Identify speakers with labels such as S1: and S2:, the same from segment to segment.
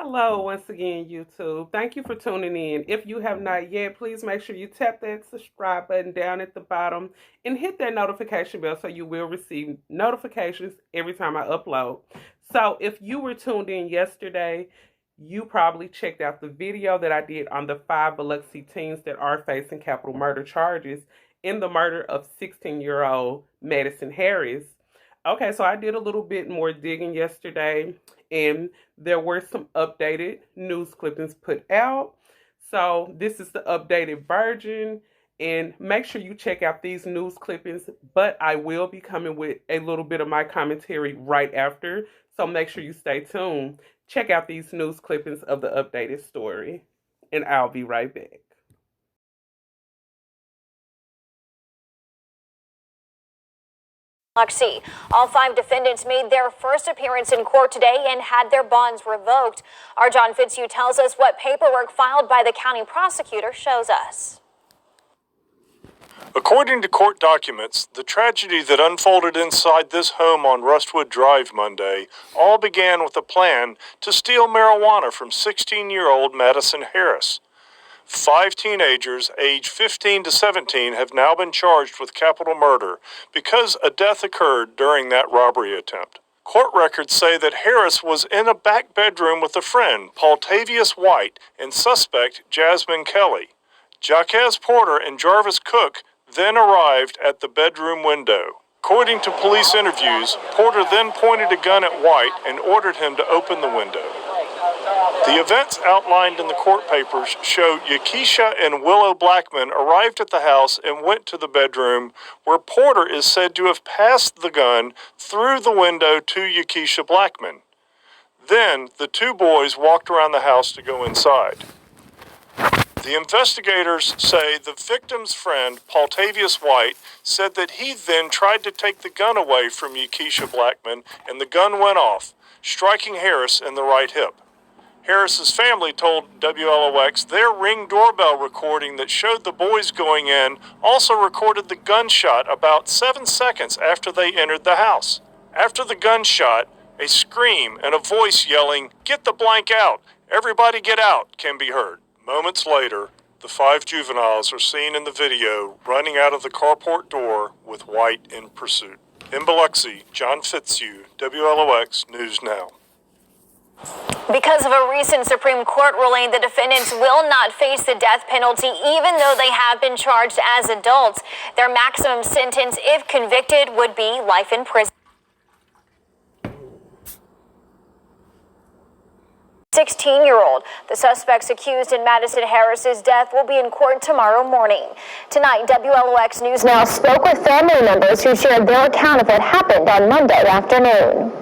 S1: Hello, once again, YouTube. Thank you for tuning in. If you have not yet, please make sure you tap that subscribe button down at the bottom and hit that notification bell so you will receive notifications every time I upload. So, if you were tuned in yesterday, you probably checked out the video that I did on the 5 Biloxi teens that are facing capital murder charges in the murder of 16-year-old Madison Harris. Okay, so I did a little bit more digging yesterday, and there were some updated news clippings put out. So this is the updated version, and make sure you check out these news clippings. But I will be coming with a little bit of my commentary right after, so make sure you stay tuned. Check out these news clippings of the updated story, and I'll be right back.
S2: Biloxi. All 5 defendants made their first appearance in court today and had their bonds revoked. Our John Fitzhugh tells us what paperwork filed by the county prosecutor shows us.
S3: According to court documents, the tragedy that unfolded inside this home on Rustwood Drive Monday all began with a plan to steal marijuana from 16-year-old Madison Harris. 5 teenagers, aged 15 to 17, have now been charged with capital murder because a death occurred during that robbery attempt. Court records say that Harris was in a back bedroom with a friend, Paultavius White, and suspect Jasmine Kelly. Jaquez Porter and Jarvis Cook then arrived at the bedroom window. According to police interviews, Porter then pointed a gun at White and ordered him to open the window. The events outlined in the court papers show Yakisha and Willow Blackman arrived at the house and went to the bedroom where Porter is said to have passed the gun through the window to Yakisha Blackman. Then the 2 boys walked around the house to go inside. The investigators say the victim's friend, Paultavius White, said that he then tried to take the gun away from Yakisha Blackman and the gun went off, striking Harris in the right hip. Harris's family told WLOX their Ring doorbell recording that showed the boys going in also recorded the gunshot about 7 seconds after they entered the house. After the gunshot, a scream and a voice yelling, "Get the blank out! Everybody get out!" can be heard. Moments later, the 5 juveniles are seen in the video running out of the carport door with White in pursuit. In Biloxi, John Fitzhugh, WLOX News Now.
S2: Because of a recent Supreme Court ruling, the defendants will not face the death penalty even though they have been charged as adults. Their maximum sentence, if convicted, would be life in prison. 16-year-old. The suspects accused in Madison Harris's death will be in court tomorrow morning. Tonight, WLOX News Now spoke with family members who shared their account of what happened on Monday afternoon.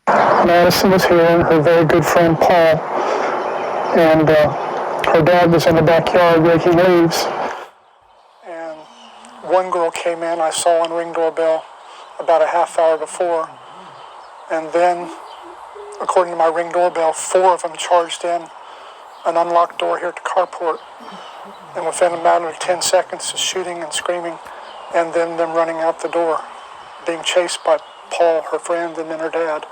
S4: Madison was here, and her very good friend Paul, and her dad was in the backyard raking leaves. And one girl came in, I saw on Ring doorbell about a half hour before, and then, according to my Ring doorbell, 4 of them charged in an unlocked door here at the carport, and within a matter of 10 seconds of shooting and screaming, and then them running out the door, being chased by Paul, her friend, and then her dad.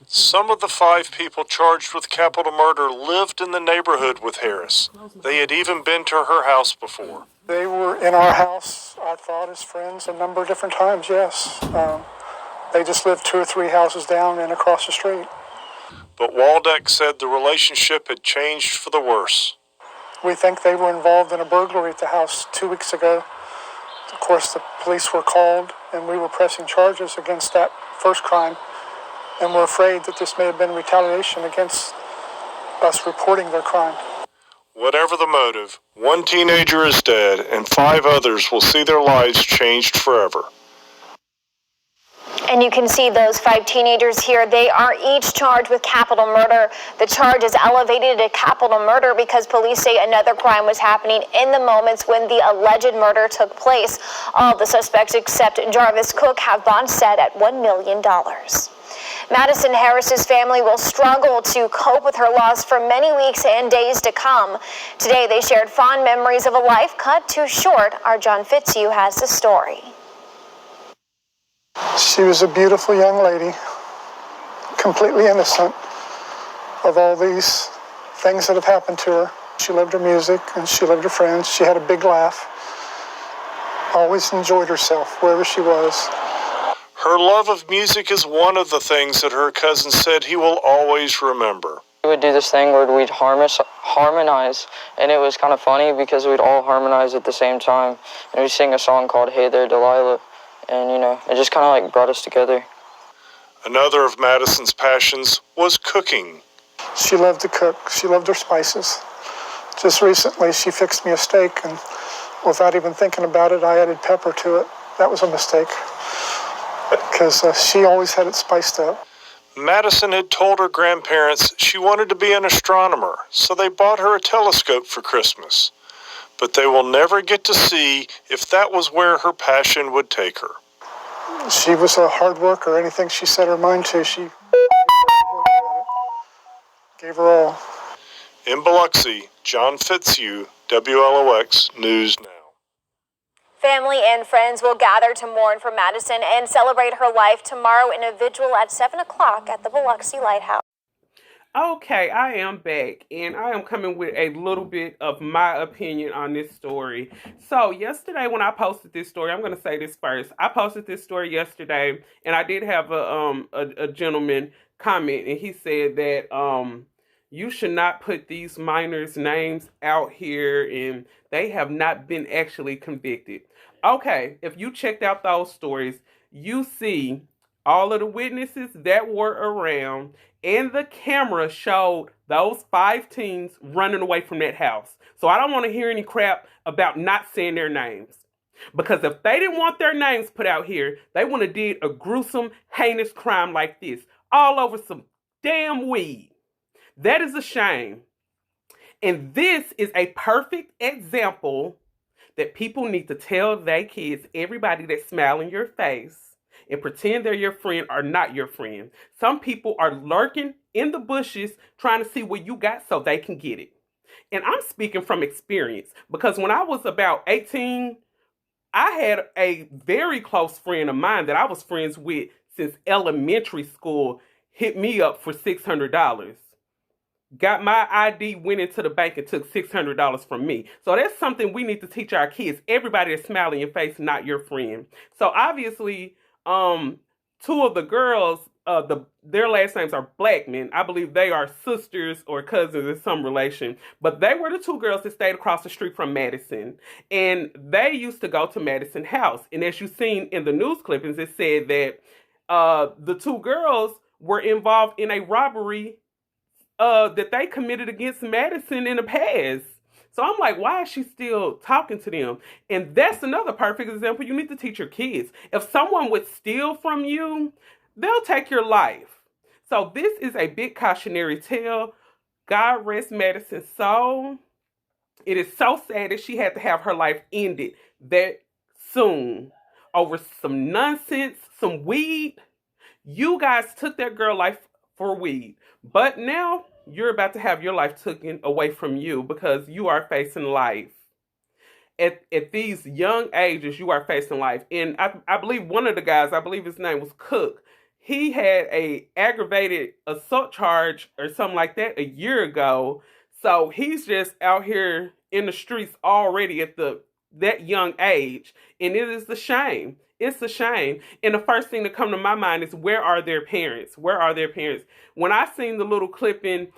S3: Some of the 5 people charged with capital murder lived in the neighborhood with Harris. They had even been to her house before.
S4: They were in our house, I thought, as friends a number of different times, yes. They just lived 2 or 3 houses down and across the street.
S3: But Waldeck said the relationship had changed for the worse.
S4: We think they were involved in a burglary at the house 2 weeks ago. Of course, the police were called, and we were pressing charges against that first crime. And we're afraid that this may have been retaliation against us reporting their crime.
S3: Whatever the motive, 1 teenager is dead and 5 others will see their lives changed forever.
S2: And you can see those 5 teenagers here. They are each charged with capital murder. The charge is elevated to capital murder because police say another crime was happening in the moments when the alleged murder took place. All the suspects except Jarvis Cook have bonds set at $1 million. Madison Harris's family will struggle to cope with her loss for many weeks and days to come. Today, they shared fond memories of a life cut too short. Our John Fitzhugh has the story.
S4: She was a beautiful young lady, completely innocent, of all these things that have happened to her. She loved her music and she loved her friends. She had a big laugh. Always enjoyed herself wherever she was.
S3: Her love of music is one of the things that her cousin said he will always remember.
S5: We would do this thing where we'd harmonize, and it was kind of funny because we'd all harmonize at the same time. And we'd sing a song called Hey There, Delilah, and, it just kind of like brought us together.
S3: Another of Madison's passions was cooking.
S4: She loved to cook. She loved her spices. Just recently, she fixed me a steak, and without even thinking about it, I added pepper to it. That was a mistake, because she always had it spiced up.
S3: Madison had told her grandparents she wanted to be an astronomer, so they bought her a telescope for Christmas. But they will never get to see if that was where her passion would take her.
S4: She was a hard worker. Anything she set her mind to, she gave her all.
S3: In Biloxi, John Fitzhugh, WLOX News Now.
S2: Family and friends will gather to mourn for Madison and celebrate her life tomorrow in a vigil at 7 o'clock at the Biloxi Lighthouse.
S1: Okay, I am back, and I am coming with a little bit of my opinion on this story. So yesterday when I posted this story, I'm going to say this first. I posted this story yesterday, and I did have a gentleman comment, and he said that you should not put these minors' names out here, and they have not been actually convicted. Okay, if you checked out those stories, you see all of the witnesses that were around, and the camera showed those 5 teens running away from that house. So I don't want to hear any crap about not saying their names. Because if they didn't want their names put out here, they would have did a gruesome, heinous crime like this, all over some damn weed. That is a shame. And this is a perfect example that people need to tell their kids, everybody that smile in your face and pretend they're your friend are not your friend. Some people are lurking in the bushes trying to see what you got so they can get it. And I'm speaking from experience because when I was about 18, I had a very close friend of mine that I was friends with since elementary school hit me up for $600. Got my ID, went into the bank and took $600 from me. So that's something we need to teach our kids. Everybody that's smiling in your face, not your friend. So obviously, 2 of the girls, their last names are Blackman. I believe they are sisters or cousins in some relation. But they were the 2 girls that stayed across the street from Madison. And they used to go to Madison House. And as you've seen in the news clippings, it said that the 2 girls were involved in a robbery that they committed against Madison in the past. So I'm like, why is she still talking to them? And that's another perfect example. You need to teach your kids. If someone would steal from you, they'll take your life. So this is a big cautionary tale. God rest Madison's soul. It is so sad that she had to have her life ended that soon over some nonsense, some weed. You guys took that girl life for weed. But now you're about to have your life taken away from you because you are facing life. At these young ages, you are facing life. And I believe one of the guys, I believe his name was Cook, he had a aggravated assault charge or something like that a year ago. So he's just out here in the streets already at that young age. And it is a shame. It's a shame. And the first thing that come to my mind is, where are their parents? Where are their parents? When I seen the little clipping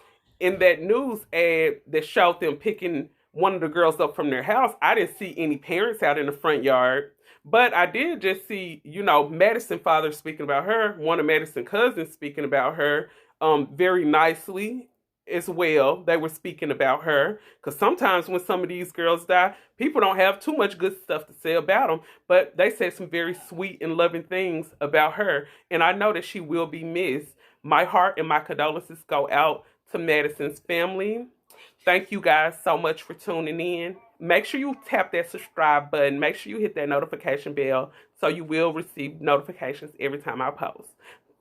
S1: in that news ad that showed them picking one of the girls up from their house, I didn't see any parents out in the front yard. But I did just see, Madison father speaking about her, one of Madison cousins speaking about her very nicely as well. They were speaking about her because sometimes when some of these girls die, people don't have too much good stuff to say about them, but they said some very sweet and loving things about her. And I know that she will be missed. My heart and my condolences go out to Madison's family. Thank you guys so much for tuning in. Make sure you tap that subscribe button. Make sure you hit that notification bell so you will receive notifications every time I post.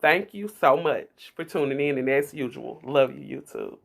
S1: Thank you so much for tuning in, and as usual, love you, YouTube.